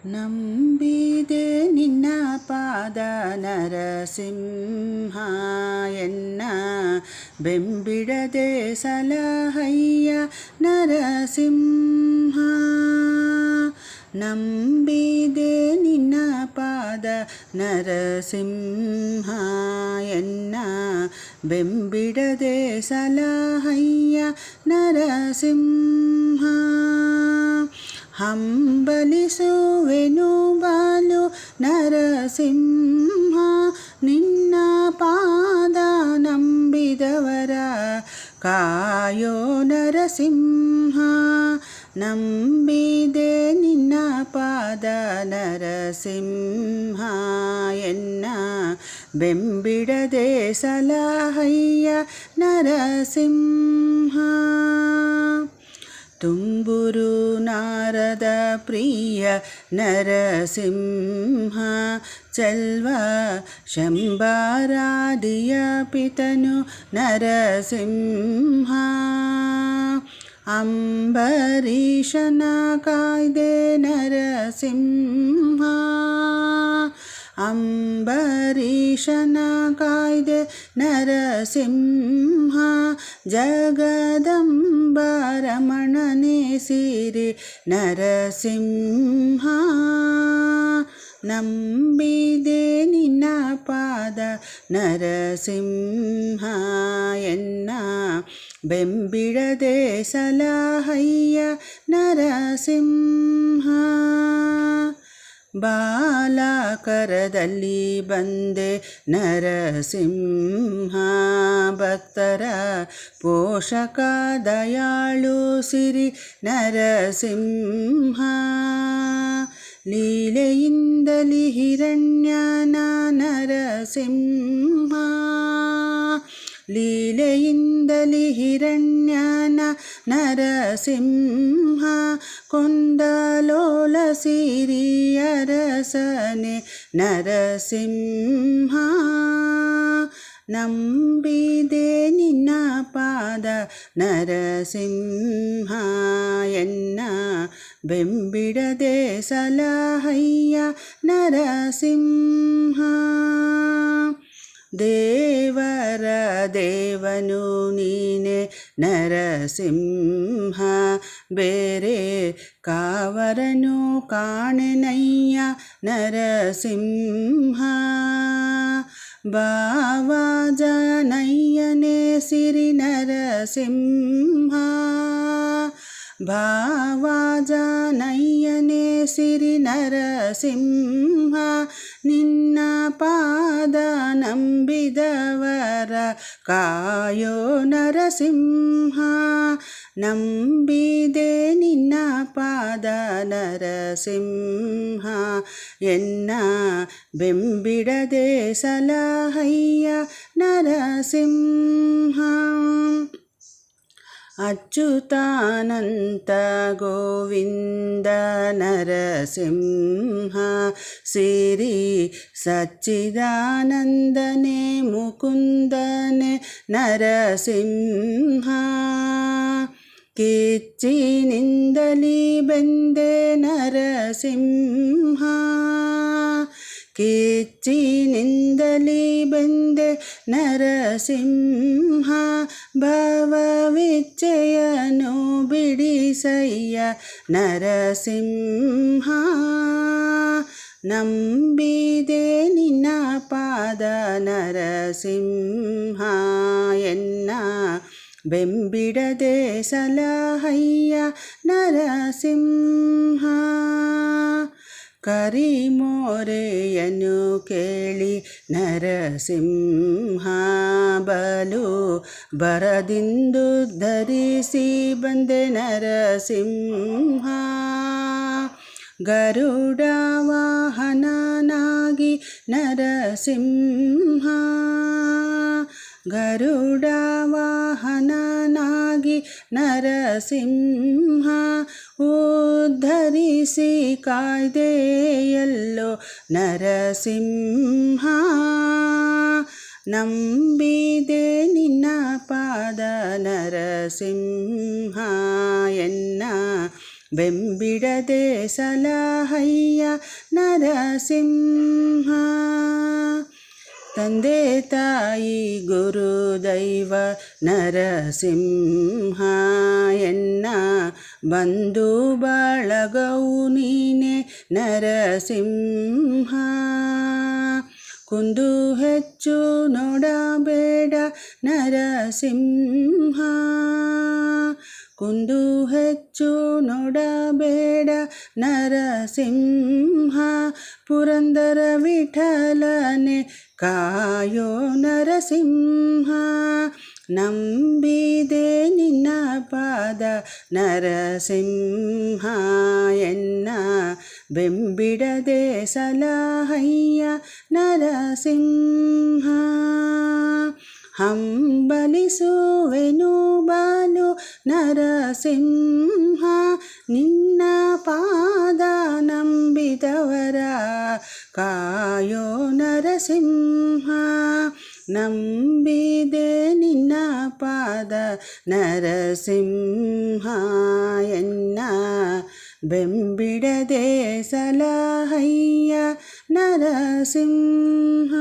ನಂಬಿದೆ ನಿನ್ನ ಪಾದ ನರಸಿಂಹ ಎನ್ನ ಬೆಂಬಿಡದೆ ಸಲಹಯ್ಯ ನರಸಿಂಹ. ನಂಬಿದೆ ನಿನ್ನ ಪಾದ ನರಸಿಂಹ ಎನ್ನ ಬೆಂಬಿಡದೆ ಸಲಹಯ್ಯ ನರಸಿಂಹ. ಹಂಬಲಿಸುವೆನು ಬಾಲು ನರಸಿಂಹ ನಿನ್ನ ಪಾದ ನಂಬಿದವರ ಕಾಯೋ ನರಸಿಂಹ. ನಂಬಿದೆ ನಿನ್ನ ಪಾದ ನರಸಿಂಹ ಎನ್ನ ಬೆಂಬಿಡದೆ ಸಲಹಯ್ಯ ನರಸಿಂಹ. ತುಂಬುರು ನಾರದ ಪ್ರಿಯ ನರಸಿಂಹ ಚೆಲ್ವ ಶಂಬಾರಾದಿಯ ಪಿತನು ನರಸಿಂಹ. ಅಂಬರೀಷನ ಕಾಯ್ದೆ ನರಸಿಂಹ. ಅಂಬರೀಷನ ಕಾಯ್ದೆ ನರಸಿಂಹ. ಜಗದಂಬ ರಮಣನೆ ಸಿರಿ ನರಸಿಂಹ. ನಂಬಿದೆ ನಿನ್ನ ಪಾದ ನರಸಿಂಹ ಎನ್ನ ಬೆಂಬಿಡದೆ ಸಲಹಯ್ಯ ನರಸಿಂಹ. ಬಾಲಕರದಲ್ಲಿ ಬಂದೆ ನರಸಿಂಹ ಭಕ್ತರ ಪೋಷಕ ದಯಾಳು ಸಿರಿ ನರಸಿಂಹ. ಲೀಲೆಯಿಂದಲಿ ಹಿರಣ್ಯನ ನರಸಿಂಹ. ಲೀಲೆಯಿಂದಲಿ ಹಿರಣ್ಯನ ನರಸಿಂಹ. ಕೊಂದಲೋಲ ಸಿರಿಯರಸನೆ ನರಸಿಂಹ. ನಂಬಿದೆ ನಿನ್ನ ಪಾದ ನರಸಿಂಹ ಎನ್ನ ಬೆಂಬಿಡದೆ ಸಲಹಯ್ಯ ನರಸಿಂಹ. ದೇವರ ದೇವನು ನೀನೆ ನರಸಿಂಹ ಬೇರೆ ಕಾವರನು ಕಾಣೆನಯ್ಯ ನರಸಿಂಹ. ಭಾವಜನಯ್ಯನೇ ಸಿರಿ ನರಸಿಂಹ. ಭಾವಜನಯ್ಯನೇ ಸಿರಿ ನರಸಿಂಹ. ನಿನ್ನ ಪಾದ ನಂಬಿದವರ ಕಾಯೋ ನರಸಿಂಹ. ನಂಬಿದೆ ನಿನ್ನ ಪಾದ ನರಸಿಂಹ ಎನ್ನ ಬೆಂಬಿಡದೆ ಸಲಹಯ್ಯ ನರಸಿಂಹ. ಅಚ್ಯುತಾನಂತ ಗೋವಿಂದ ನರಸಿಂಹ ಸಿರಿ ಸಚ್ಚಿದಾನಂದನೆ ಮುಕುಂದನೆ ನರಸಿಂಹ. ಕಿಚ್ಚಿನಿಂದಲಿ ಬೆಂದೆ ನರಸಿಂಹ. ಕಿಚ್ಚಿನಿಂದಲಿ ಬೆಂದೆ ನರಸಿಂಹ. ಭವವಿಚ್ಛೆಯನು ಬಿಡಿಸಯ್ಯ ನರಸಿಂಹ. ನಂಬಿದೆ ನಿನ್ನ ಪಾದ ನರಸಿಂಹ ಎನ್ನ ಬೆಂಬಿಡದೆ ಸಲಹಯ್ಯ ನರಸಿಂಹ. ಕರಿಮೋರೆಯನು ಕೇಳಿ ನರಸಿಂಹ ಬಲು ಬರದಿಂದು ಧರಿಸಿ ಬಂದೆ ನರಸಿಂಹ. ಗರುಡ ವಾಹನನಾಗಿ ನರಸಿಂಹ. ಗರುಡ ವಾಹನನಾಗಿ ನರಸಿಂಹ. ಉದ್ಧರಿಸಿ ಕಾಯ್ದೆಯಲ್ಲೋ ನರಸಿಂಹ. ನಂಬಿದೆ ನಿನ್ನ ಪಾದ ನರಸಿಂಹ ಎನ್ನ ಬೆಂಬಿಡದೆ ಸಲಹಯ್ಯ ನರಸಿಂಹ. ತಂದೆ ತಾಯಿ ಗುರು ದೈವ ನರಸಿಂಹ, ಎನ್ನ ಬಂಧು ಬಳಗವು ನೀನೆ ನರಸಿಂಹ. ಕುಂದು ಹೆಚ್ಚು ನೋಡಬೇಡ ನರಸಿಂಹ, ಕುಂದು ಹೆಚ್ಚು ನೋಡಬೇಡ ನರಸಿಂಹ. ಪುರಂದರ ವಿಠಲನೆ ಕಾಯೋ ನರಸಿಂಹ, ನಂಬಿದೆ ನಿನ್ನ ಪಾದ ನರಸಿಂಹ. ಎನ್ನ ಬೆಂಬಿಡದೆ ಸಲಹಯ್ಯ ನರಸಿಂಹ. ಹಂಬಲಿಸುವೆನು ಬಾಲು ನರಸಿಂಹ, ನಿನ್ನ ಪಾದ ನಂಬಿದವರ ಕಾಯೋ ನರಸಿಂಹ. ನಂಬಿದೆ ನಿನ್ನ ಪಾದ ನರಸಿಂಹ, ಎನ್ನ ಬೆಂಬಿಡದೆ ಸಲಹಯ್ಯ ನರಸಿಂಹ.